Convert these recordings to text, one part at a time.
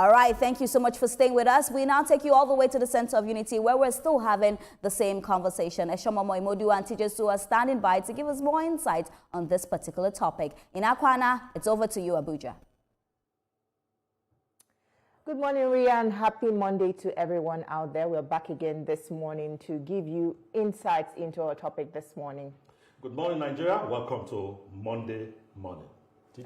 All right, thank you so much for staying with us. We now take you all the way to the Center of Unity, where we're still having the same conversation. Eshomomo Imodu and Tijesu are standing by to give us more insight on this particular topic. In Akwana, it's over to you, Abuja. Good morning, Ria, and happy Monday to everyone out there. We're back again this morning to give you insights into our topic this morning. Good morning, Nigeria. Welcome to Monday Morning.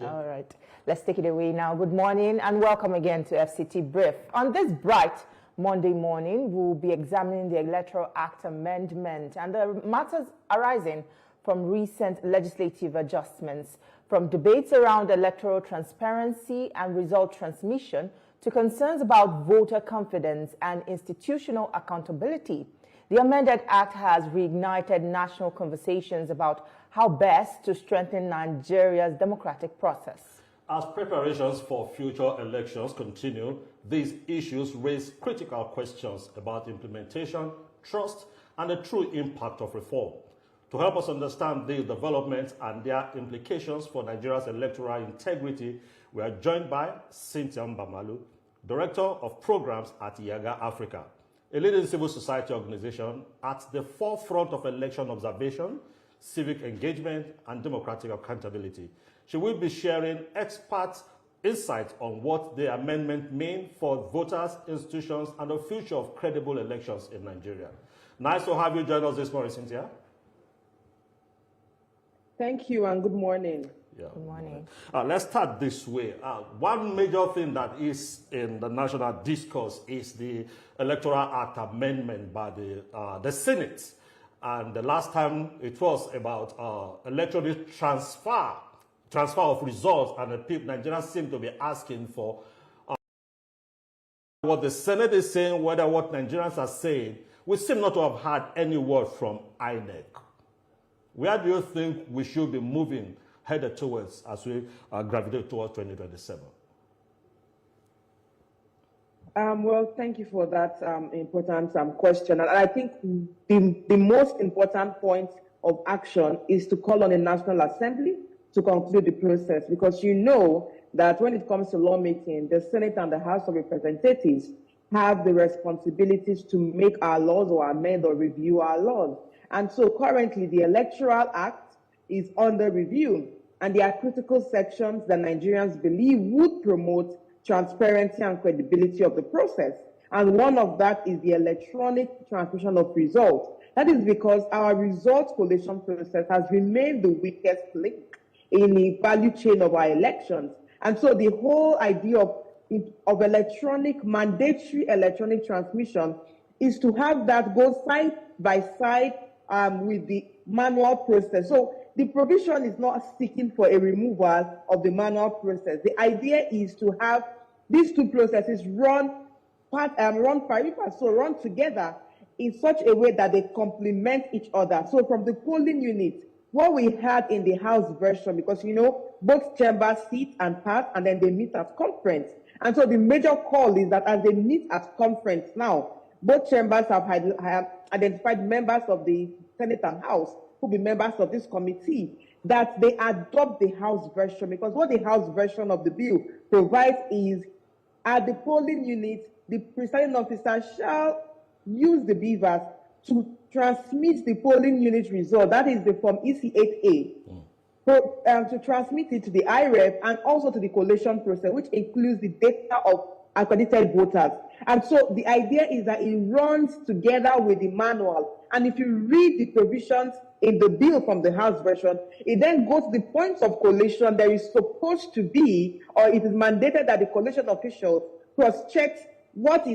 All right, let's take it away now. Good morning and welcome again to FCT Brief. On this bright Monday morning, we'll be examining the Electoral Act amendment and the matters arising from recent legislative adjustments, from debates around electoral transparency and result transmission to concerns about voter confidence and institutional accountability. The amended act has reignited national conversations about how best to strengthen Nigeria's democratic process. As preparations for future elections continue, these issues raise critical questions about implementation, trust, and the true impact of reform. To help us understand these developments and their implications for Nigeria's electoral integrity, we are joined by Cynthia Mbamalu, Director of Programs at Yaga Africa, a leading civil society organization at the forefront of election observation, civic engagement, and democratic accountability. She will be sharing expert insights on what the amendment means for voters, institutions, and the future of credible elections in Nigeria. Nice to have you join us this morning, Cynthia. Thank you and good morning. Yeah. Good morning. Let's start this way. One major thing that is in the national discourse is the Electoral Act amendment by the Senate. And the last time it was about electronic transfer of results, and the people, Nigerians seem to be asking for what the Senate is saying, whether what Nigerians are saying. We seem not to have had any word from INEC. Where do you think we should be moving, headed towards, as we gravitate towards 2027? Well, thank you for that important question. And I think the most important point of action is to call on the National Assembly to conclude the process, because you know that when it comes to lawmaking, the Senate and the House of Representatives have the responsibilities to make our laws or amend or review our laws. And so currently the Electoral Act is under review, and there are critical sections that Nigerians believe would promote transparency and credibility of the process. And one of that is the electronic transmission of results. That is because our result collation process has remained the weakest link in the value chain of our elections. And so the whole idea of mandatory electronic transmission is to have that go side by side with the manual process. So the provision is not seeking for a removal of the manual process. The idea is to have these two processes run together in such a way that they complement each other. So from the polling unit, what we had in the House version, because you know, both chambers sit and pass and then they meet at conference. And so the major call is that as they meet at conference now, both chambers have identified members of the Senate and House who be members of this committee, that they adopt the House version, because what the House version of the bill provides is at the polling unit, the presiding officer shall use the beavers to transmit the polling unit result, that is the form EC8A, to transmit it to the IREF and also to the collation process, which includes the data of accredited voters. And so the idea is that it runs together with the manual. And if you read the provisions in the bill from the House version, it then goes to the points of collation. There is supposed to be, or it is mandated that the collation official cross-checks what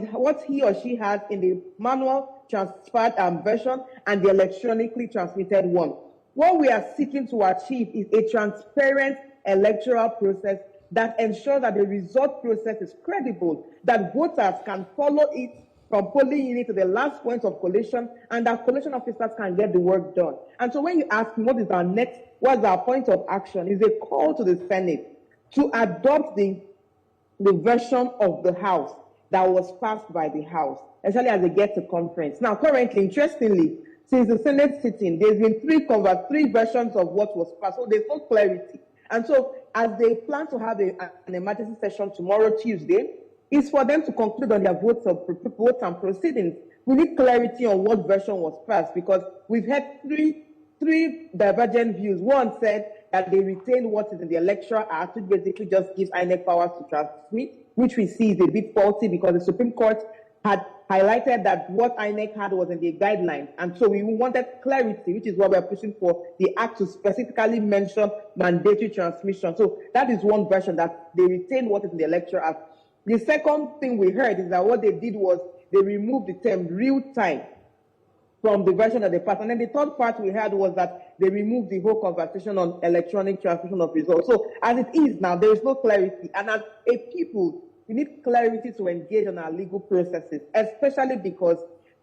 he or she has in the manual transferred version and the electronically transmitted one. What we are seeking to achieve is a transparent electoral process that ensures that the result process is credible, that voters can follow it from polling unit to the last point of collation, and that collation officers can get the work done. And so when you ask me what's our point of action, is a call to the Senate to adopt the version of the House that was passed by the House, especially as they get to conference. Now, currently, interestingly, since the Senate sitting, there's been three versions of what was passed, so there's no clarity. And so, as they plan to have an emergency session tomorrow, Tuesday, is for them to conclude on their votes and proceedings. We need clarity on what version was passed, because we've had three divergent views. One said that they retain what is in the Electoral Act, which basically just gives INEC powers to transmit, which we see is a bit faulty because the Supreme Court had highlighted that what INEC had was in the guidelines. And so we wanted clarity, which is what we're pushing for, the Act to specifically mention mandatory transmission. So that is one version, that they retain what is in the Electoral Act. The second thing we heard is that what they did was they removed the term real time from the version that they passed. And then the third part we heard was that they removed the whole conversation on electronic transmission of results. So as it is now, there is no clarity. And as a people, we need clarity to engage on our legal processes, especially because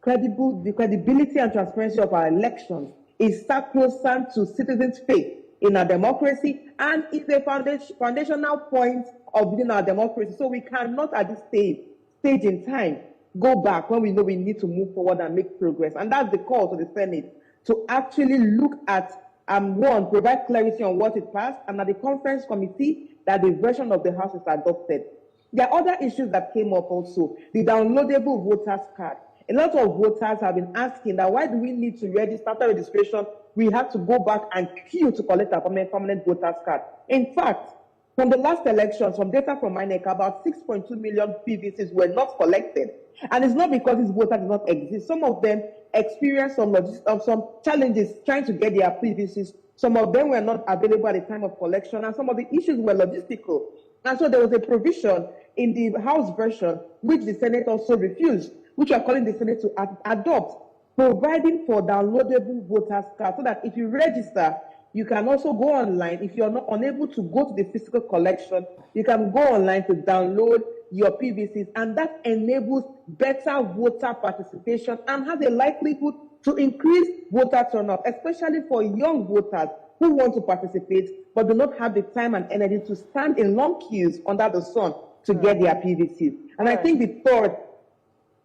the credibility and transparency of our elections is sacrosanct to citizens' faith in our democracy, and it's a foundational point of within our democracy. So we cannot at this stage in time go back when we know we need to move forward and make progress. And that's the call to the Senate, to actually look at, one, provide clarity on what it passed, and at the conference committee, that the version of the House is adopted. There are other issues that came up also. The downloadable voters card. A lot of voters have been asking that why do we need to register? After registration, we have to go back and queue to collect a permanent voters card. In fact, from the last elections, from data from INEC, about 6.2 million PVCs were not collected. And it's not because these voters do not exist. Some of them experienced some challenges trying to get their PVCs. Some of them were not available at the time of collection, and some of the issues were logistical. And so there was a provision in the House version, which the Senate also refused, which we are calling the Senate to adopt, providing for downloadable voters cards, so that if you register, you can also go online. If you're not unable to go to the physical collection, you can go online to download your PVCs, and that enables better voter participation and has a likelihood to increase voter turnout, especially for young voters who want to participate but do not have the time and energy to stand in long queues under the sun to get their PVCs. And I think the third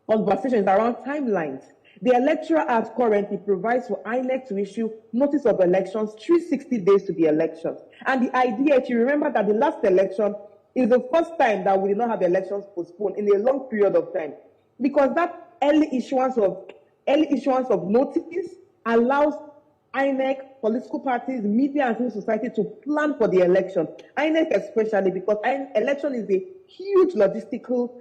conversation is around timelines. The Electoral Act currently provides for INEC to issue notice of elections 360 days to the elections. And the idea, if you remember, that the last election is the first time that we did not have elections postponed in a long period of time, because that early issuance of notice allows INEC, political parties, media, and civil society to plan for the election. INEC especially, because election is a huge logistical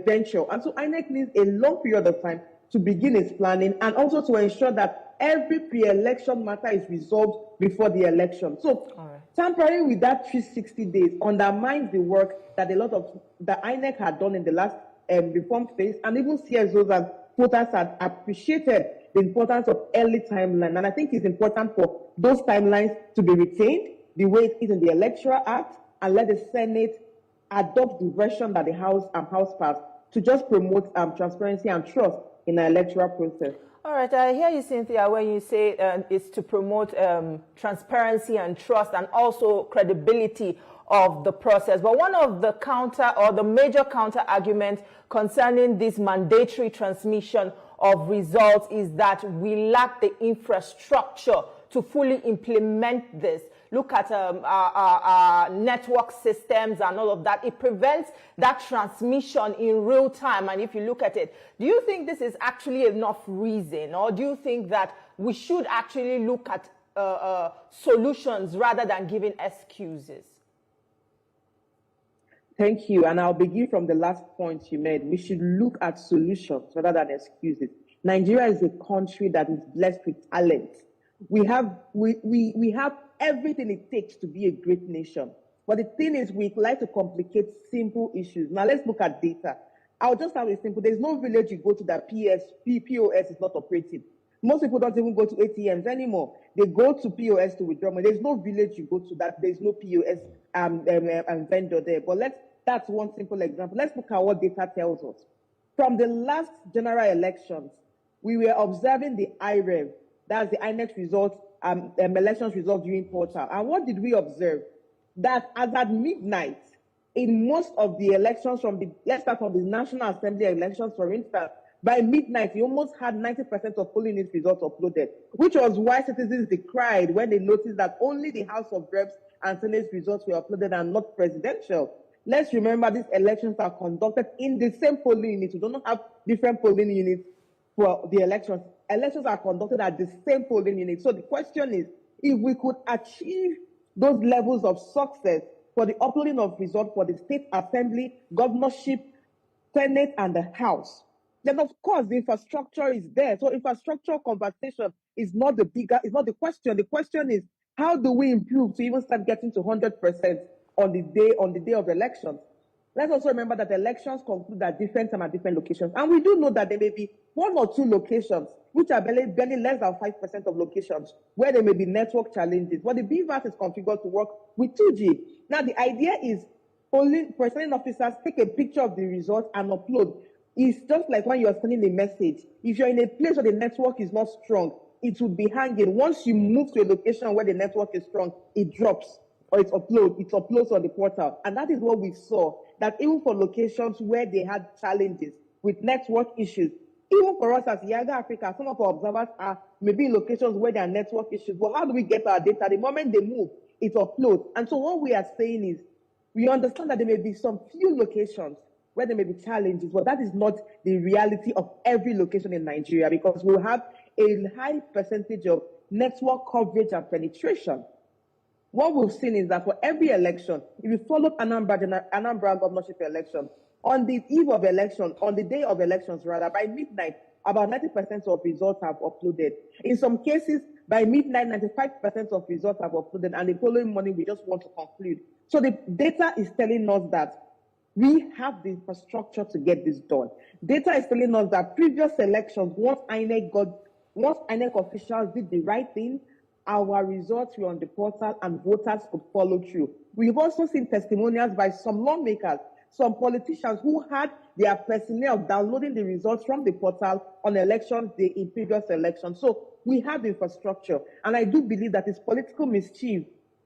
venture, and so INEC needs a long period of time to begin its planning, and also to ensure that every pre-election matter is resolved before the election. So tampering with that 360 days undermines the work that a lot of the INEC had done in the last reform phase, and even CSOs and voters had appreciated the importance of early timeline. And I think it's important for those timelines to be retained the way it is in the Electoral Act, and let the Senate adopt the version that the House passed to just promote transparency and trust in the electoral process. All right, I hear you, Cynthia, when you say it's to promote transparency and trust and also credibility of the process. But one of the major counter arguments concerning this mandatory transmission of results is that we lack the infrastructure to fully implement this. Look at our network systems and all of that. It prevents that transmission in real time. And if you look at it, do you think this is actually enough reason? Or do you think that we should actually look at solutions rather than giving excuses? Thank you. And I'll begin from the last point you made. We should look at solutions rather than excuses. Nigeria is a country that is blessed with talent. We have everything it takes to be a great nation. But the thing is, we like to complicate simple issues. Now let's look at data. I'll just have it simple. There's no village you go to that POS is not operating. Most people don't even go to ATMs anymore. They go to POS to withdraw money. There's no village you go to that there's no POS vendor there. But that's one simple example. Let's look at what data tells us. From the last general elections, we were observing the IREV, that's the INEC results, elections results viewing portal. And what did we observe? That as at midnight, in most of the elections let's start from the National Assembly elections, for instance, by midnight, we almost had 90% of polling unit results uploaded, which was why citizens decried when they noticed that only the House of Reps and Senate results were uploaded and not presidential. Let's remember these elections are conducted in the same polling units. We don't have different polling units for the elections. Elections are conducted at the same polling unit. So the question is, if we could achieve those levels of success for the uploading of results for the state assembly, governorship, Senate, and the House, then of course the infrastructure is there. So infrastructure conversation is not the question. The question is, how do we improve to even start getting to 100% on the day of elections? Let's also remember that elections conclude at different times at different locations. And we do know that there may be 1 or 2 locations, which are barely less than 5% of locations, where there may be network challenges. But the BVAS is configured to work with 2G. Now, the idea is presiding officers take a picture of the results and upload. It's just like when you're sending a message. If you're in a place where the network is not strong, it will be hanging. Once you move to a location where the network is strong, it drops or it uploads on the portal. And that is what we saw, that even for locations where they had challenges with network issues, even for us as Yaga Africa, some of our observers are maybe in locations where there are network issues. But how do we get our data? The moment they move, it uploads. And so what we are saying is, we understand that there may be some few locations where there may be challenges, but that is not the reality of every location in Nigeria, because we have a high percentage of network coverage and penetration. What we've seen is that for every election, if you follow Anambra governorship election, on the eve of election, on the day of elections rather, by midnight, about 90% of results have uploaded. In some cases, by midnight, 95% of results have uploaded, and the following morning, we just want to conclude. So the data is telling us that we have the infrastructure to get this done. Data is telling us that previous elections, once INEC officials did the right thing, our results were on the portal and voters could follow through. We've also seen testimonials by some lawmakers, some politicians who had their personnel downloading the results from the portal on election day in previous elections. So we have the infrastructure. And I do believe that it's political mischief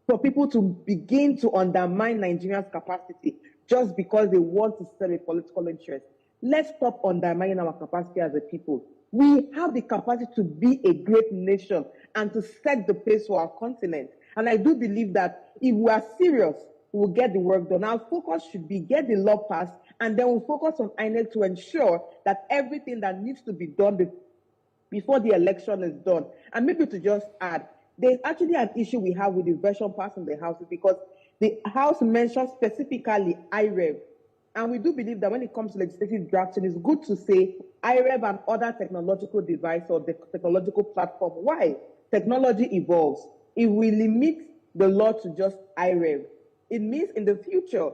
for people to begin to undermine Nigerians' capacity just because they want to serve a political interest. Let's stop undermining our capacity as a people. We have the capacity to be a great nation and to set the pace for our continent. And I do believe that if we are serious, we will get the work done. Our focus should be get the law passed, and then we'll focus on INEC to ensure that everything that needs to be done before the election is done. And maybe to just add, there's actually an issue we have with the version passed in the House, because the House mentions specifically IREV. And we do believe that when it comes to legislative drafting, it's good to say IREV and other technological device or the technological platform. Why? Technology evolves. If we limit the law to just IREV, it means in the future,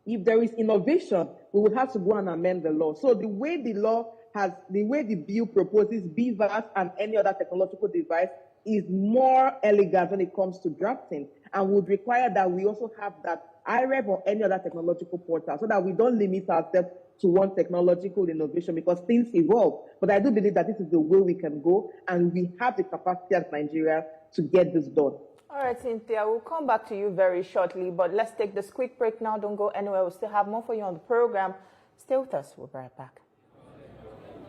if there is innovation, we will have to go and amend the law. So the way the bill proposes BVAS and any other technological device is more elegant when it comes to drafting, and would require that we also have that IREV or any other technological portal, so that we don't limit ourselves to one technological innovation, because things evolve. But I do believe that this is the way we can go, and we have the capacity as Nigeria to get this done. All right, Cynthia, we'll come back to you very shortly, but let's take this quick break now. Don't go anywhere. We'll still have more for you on the program. Stay with us. We'll be right back.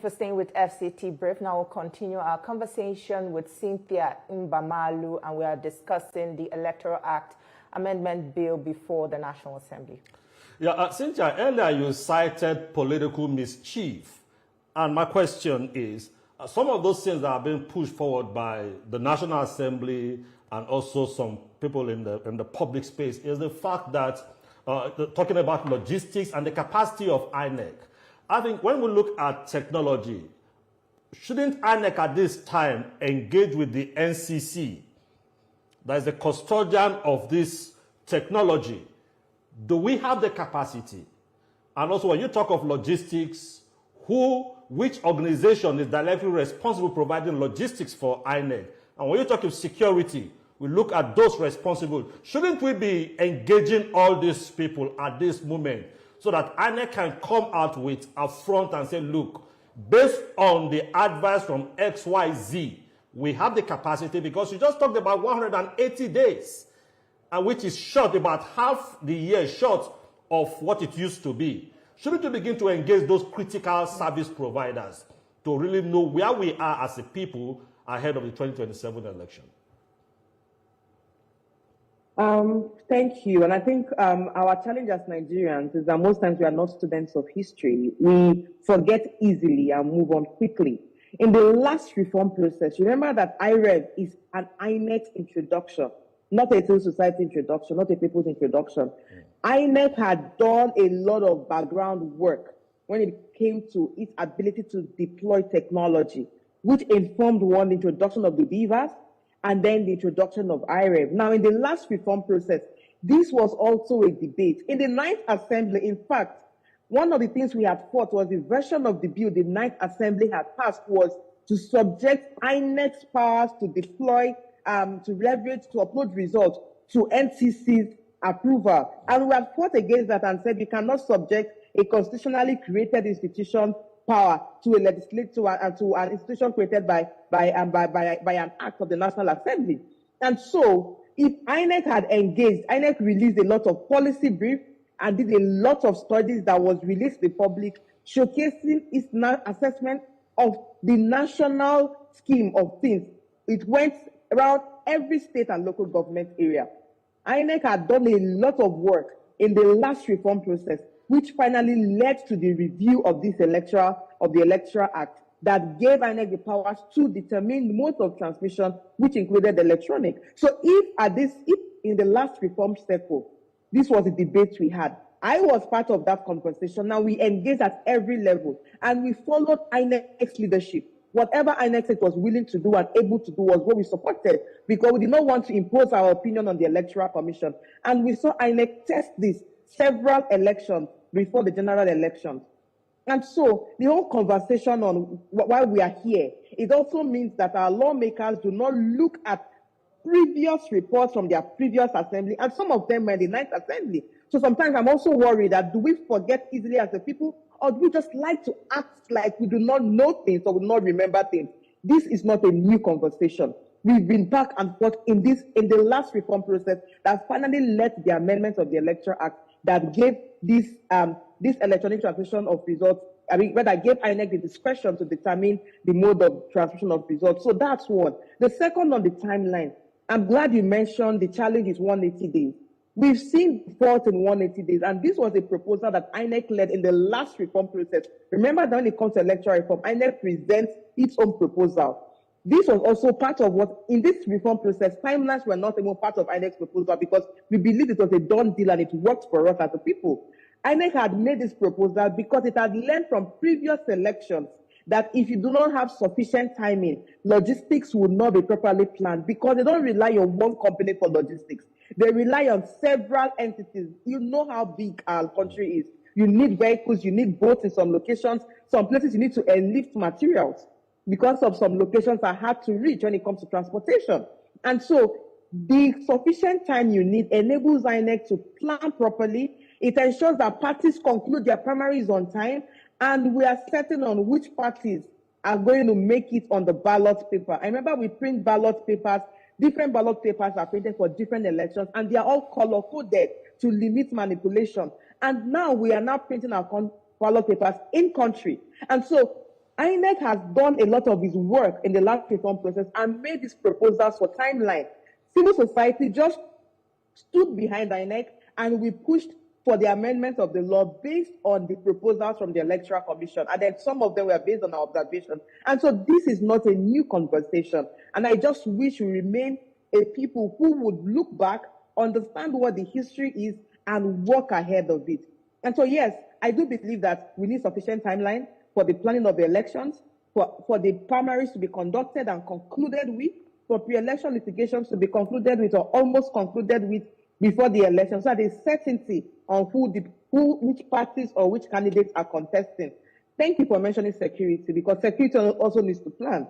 For staying with FCT Brief, now we'll continue our conversation with Cynthia Mbamalu, and we are discussing the Electoral Act Amendment Bill before the National Assembly. Yeah, Cynthia, earlier you cited political mischief, and my question is, some of those things that are being pushed forward by the National Assembly and also some people in the public space is the fact that talking about logistics and the capacity of INEC. I think when we look at technology, shouldn't INEC at this time engage with the NCC, that is the custodian of this technology? Do we have the capacity? And also, when you talk of logistics, which organization is directly responsible providing logistics for INEC? And when you talk of security, we look at those responsible. Shouldn't we be engaging all these people at this moment so that INEC can come out with a front and say, look, based on the advice from XYZ, we have the capacity, because you just talked about 180 days, and which is short, about half the year short of what it used to be. Shouldn't we begin to engage those critical service providers to really know where we are as a people ahead of the 2027 election? Thank you. And I think our challenge as Nigerians is that most times we are not students of history. We forget easily and move on quickly. In the last reform process, remember that IREV is an INEC introduction, not a civil society introduction, not a people's introduction. INEC had done a lot of background work when it came to its ability to deploy technology, which informed one, the introduction of the beavers, and then the introduction of IREV. Now, in the last reform process, this was also a debate. In the Ninth Assembly, in fact, one of the things we had fought was the version of the bill the Ninth Assembly had passed was to subject INEC's powers to deploy, to leverage, to upload results to NCC's approval. And we have fought against that and said we cannot subject a constitutionally created institution power to a legislature and to an institution created by an act of the National Assembly. And so, if INEC had engaged, INEC released a lot of policy brief and did a lot of studies that was released to the public, showcasing its assessment of the national scheme of things. It went around every state and local government area. INEC had done a lot of work in the last reform process, which finally led to the review of the Electoral Act that gave INEC the powers to determine mode of transmission, which included electronic. So if in the last reform cycle, this was the debate we had, I was part of that conversation. Now we engaged at every level and we followed INEC's leadership. Whatever INEC was willing to do and able to do was what we supported, because we did not want to impose our opinion on the Electoral Commission. And we saw INEC test this several elections before the general elections. And so the whole conversation on why we are here, it also means that our lawmakers do not look at previous reports from their previous assembly, and some of them were in the Ninth Assembly. So sometimes I'm also worried that do we forget easily as a people, or do we just like to act like we do not know things or we do not remember things? This is not a new conversation. We've been back and forth in the last reform process that finally led to the amendment of the Electoral Act that gave this electronic transmission of results, that gave INEC the discretion to determine the mode of transmission of results. So that's one. The second on the timeline, I'm glad you mentioned the challenge is 180 days. We've seen fault in 180 days, and this was a proposal that INEC led in the last reform process. Remember that when it comes to electoral reform, INEC presents its own proposal. This was also part of what, in this reform process, timelines were not even part of INEC's proposal because we believed it was a done deal and it worked for us as a people. INEC had made this proposal because it had learned from previous elections that if you do not have sufficient timing, logistics will not be properly planned because they don't rely on one company for logistics. They rely on several entities. You know how big our country is. You need vehicles, you need boats in some locations. Some places you need to airlift materials because of some locations are hard to reach when it comes to transportation. And so the sufficient time you need enables INEC to plan properly. It ensures that parties conclude their primaries on time, and we are certain on which parties are going to make it on the ballot paper. I remember we print ballot papers. Different ballot papers are printed for different elections, and they are all color-coded to limit manipulation. And now we are now printing our ballot papers in country. And so INEC has done a lot of its work in the last reform process and made these proposals for timeline. Civil society just stood behind INEC, and we pushed for the amendment of the law based on the proposals from the Electoral Commission. And then some of them were based on our observation. And so this is not a new conversation. And I just wish we remain a people who would look back, understand what the history is, and work ahead of it. And so, yes, I do believe that we need sufficient timeline for the planning of the elections, for the primaries to be conducted and concluded with, for pre-election litigations to be concluded with or almost concluded with before the election, so there's certainty on which parties or which candidates are contesting. Thank you for mentioning security, because security also needs to plan.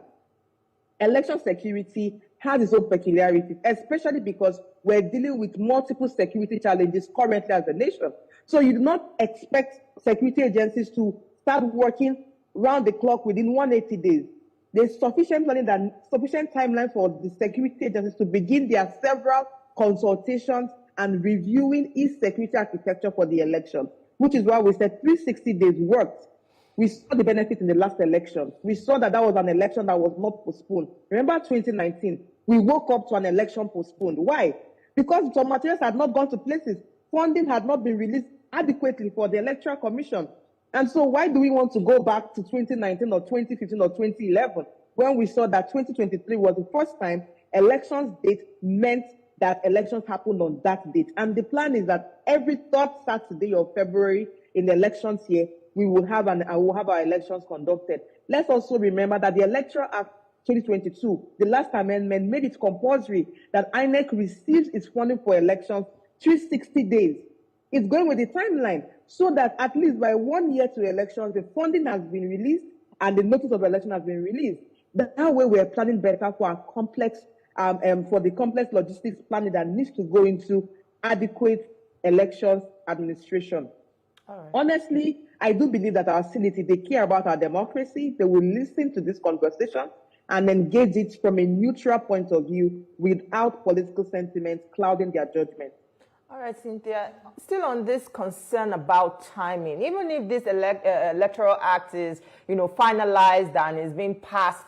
Election security has its own peculiarities, especially because we're dealing with multiple security challenges currently as a nation. So you do not expect security agencies to start working round the clock within 180 days. There's sufficient planning and sufficient timeline for the security agencies to begin their several consultations and reviewing its security architecture for the election, which is why we said 360 days worked. We saw the benefit in the last election. We saw that was an election that was not postponed. Remember 2019, we woke up to an election postponed. Why? because some materials had not gone to places. Funding had not been released adequately for the Electoral Commission. And so why do we want to go back to 2019 or 2015 or 2011 when we saw that 2023 was the first time elections date meant that elections happened on that date? And the plan is that every third Saturday of February in the elections year, we will have our elections conducted. Let's also remember that the Electoral Act 2022, the last amendment, made it compulsory that INEC receives its funding for elections 360 days. It's going with the timeline so that at least by 1 year to elections, the funding has been released and the notice of election has been released. That way we're planning better for our complex, for the complex logistics planning that needs to go into adequate elections administration. Right. Honestly, I do believe that our Senate, they care about our democracy. They will listen to this conversation and engage it from a neutral point of view without political sentiments clouding their judgment. All right, Cynthia, still on this concern about timing, even if this Electoral Act is, finalized and is being passed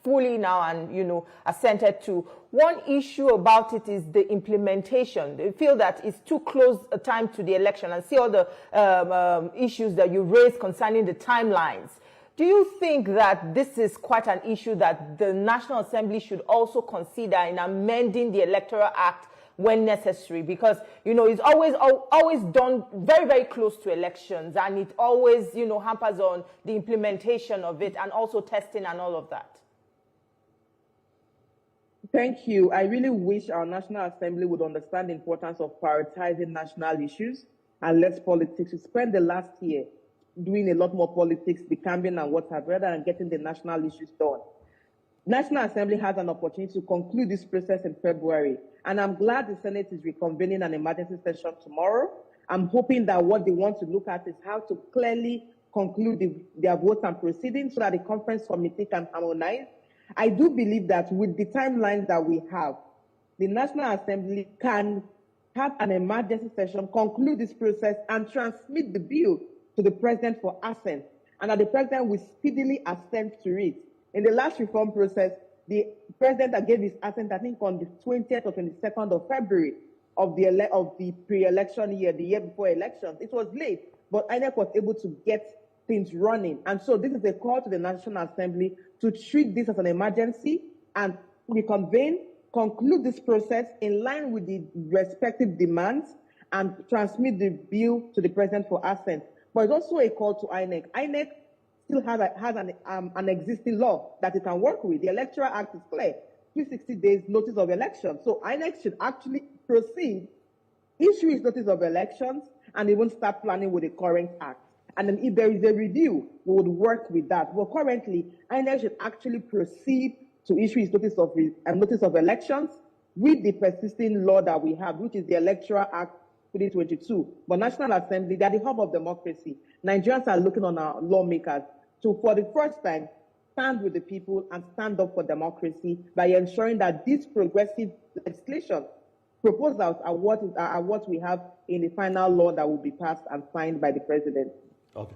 fully now and, assented to, one issue about it is the implementation. They feel that it's too close a time to the election, and see all the issues that you raised concerning the timelines. Do you think that this is quite an issue that the National Assembly should also consider in amending the Electoral Act when necessary? Because, it's always done very, very close to elections, and it always, hampers on the implementation of it and also testing and all of that. Thank you. I really wish our National Assembly would understand the importance of prioritizing national issues and less politics. We spent the last year doing a lot more politics, the campaign and what have, rather than getting the national issues done. National Assembly has an opportunity to conclude this process in February, and I'm glad the Senate is reconvening an emergency session tomorrow. I'm hoping that what they want to look at is how to clearly conclude their votes and proceedings so that the conference committee can harmonize. I do believe that with the timelines that we have, the National Assembly can have an emergency session, conclude this process, and transmit the bill to the President for assent, and that the President will speedily assent to it. In the last reform process, the President that gave his assent, I think on the 20th or 22nd of February of the pre-election year, the year before elections, it was late, but INEC was able to get things running. And so this is a call to the National Assembly to treat this as an emergency and reconvene, conclude this process in line with the respective demands, and transmit the bill to the President for assent. But it's also a call to INEC. INEC still has an existing law that it can work with. The Electoral Act is clear, 360 days notice of election. So INEC should actually proceed, issue its notice of elections, and even start planning with the current act. And then if there is a review, we would work with that. But currently, INEC should actually proceed to issue its notice of elections with the persisting law that we have, which is the Electoral Act 2022. But National Assembly, they are the hub of democracy. Nigerians are looking on our lawmakers to, for the first time, stand with the people and stand up for democracy by ensuring that these progressive legislation proposals are what we have in the final law that will be passed and signed by the President. Okay.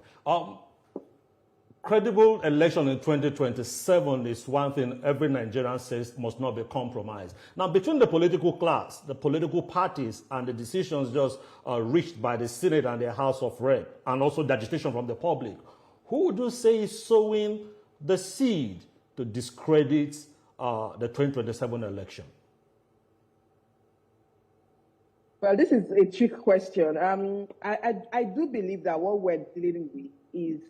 Credible election in 2027 is one thing every Nigerian says must not be compromised. Now, between the political class, the political parties, and the decisions just reached by the Senate and the House of Rep, and also the agitation from the public, who would you say is sowing the seed to discredit the 2027 election? Well, this is a trick question. I do believe that what we're dealing with is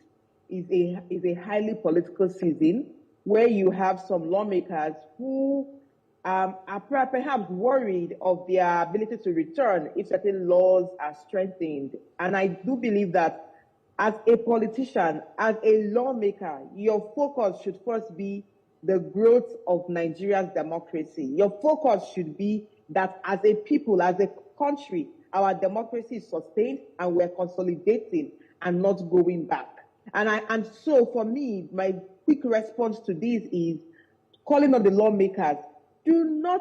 a highly political season where you have some lawmakers who are perhaps worried of their ability to return if certain laws are strengthened. And I do believe that as a politician, as a lawmaker, your focus should first be the growth of Nigeria's democracy. Your focus should be that as a people, as a country, our democracy is sustained and we're consolidating and not going back. And so for me, my quick response to this is calling on the lawmakers, do not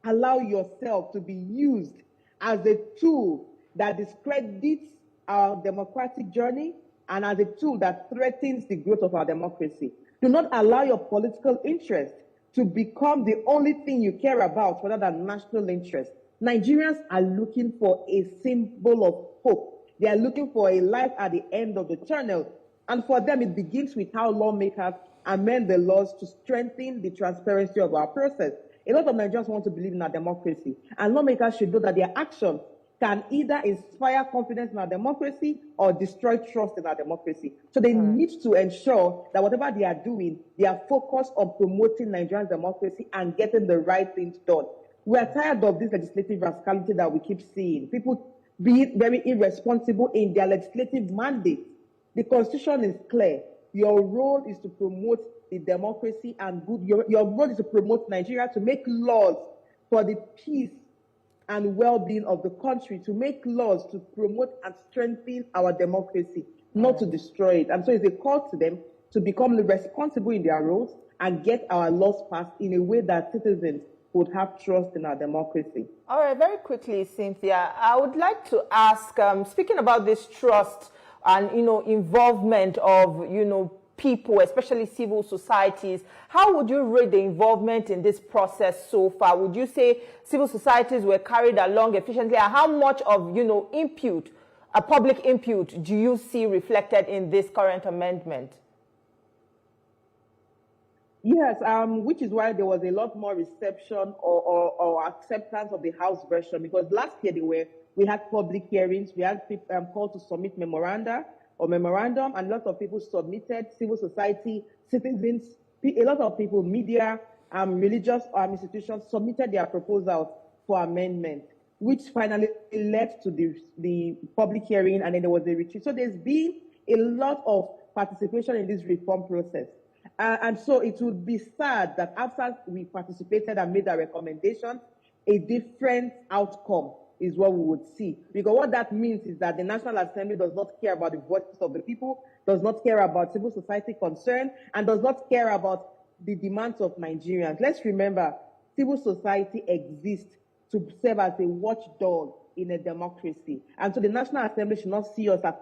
allow yourself to be used as a tool that discredits our democratic journey and as a tool that threatens the growth of our democracy. Do not allow your political interest to become the only thing you care about rather than national interest. Nigerians are looking for a symbol of hope. They are looking for a light at the end of the tunnel. And for them, it begins with how lawmakers amend the laws to strengthen the transparency of our process. A lot of Nigerians want to believe in our democracy, and lawmakers should know that their actions can either inspire confidence in our democracy or destroy trust in our democracy. So they need to ensure that whatever they are doing, they are focused on promoting Nigerian democracy and getting the right things done. We are tired of this legislative rascality that we keep seeing. People being very irresponsible in their legislative mandate. The Constitution is clear. Your role is to promote the democracy and good. Your role is to promote Nigeria, to make laws for the peace and well-being of the country, to make laws to promote and strengthen our democracy, not to destroy it. And so it's a call to them to become responsible in their roles and get our laws passed in a way that citizens would have trust in our democracy. All right, very quickly, Cynthia, I would like to ask, speaking about this trust and, involvement of, people, especially civil societies, how would you rate the involvement in this process so far? Would you say civil societies were carried along efficiently? And how much of, input, public input, do you see reflected in this current amendment? Yes, which is why there was a lot more reception or acceptance of the House version, because last year we had public hearings, we had people called to submit memorandum, and a lot of people submitted, civil society, citizens, a lot of people, media, religious institutions submitted their proposals for amendment, which finally led to the public hearing, and then there was a retreat. So there's been a lot of participation in this reform process. And so it would be sad that after we participated and made our recommendations, a different outcome is what we would see. Because what that means is that the National Assembly does not care about the voices of the people, does not care about civil society concern, and does not care about the demands of Nigerians. Let's remember, civil society exists to serve as a watchdog in a democracy. And so the National Assembly should not see us as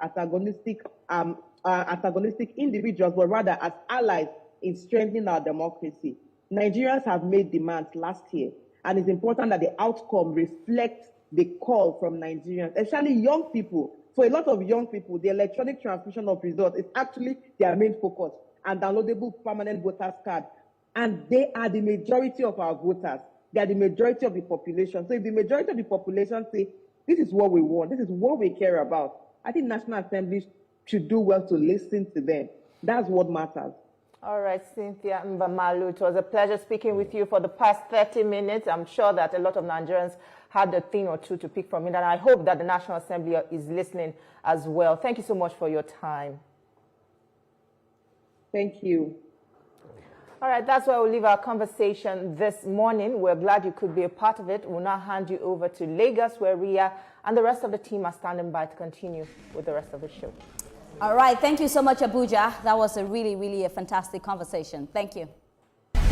antagonistic individuals, but rather as allies in strengthening our democracy. Nigerians have made demands last year, and it's important that the outcome reflects the call from Nigerians, especially young people. For a lot of young people, the electronic transmission of results is actually their main focus, and downloadable permanent voters card. And they are the majority of our voters. They are the majority of the population. So if the majority of the population say, this is what we want, this is what we care about, I think National Assembly should do well to listen to them. That's what matters. All right, Cynthia Mbamalu, it was a pleasure speaking with you for the past 30 minutes. I'm sure that a lot of Nigerians had a thing or two to pick from it, and I hope that the National Assembly is listening as well. Thank you so much for your time. Thank you. All right, that's where we'll leave our conversation this morning. We're glad you could be a part of it. We'll now hand you over to Lagos, where Ria and the rest of the team are standing by to continue with the rest of the show. All right. Thank you so much, Abuja. That was a really, really a fantastic conversation. Thank you.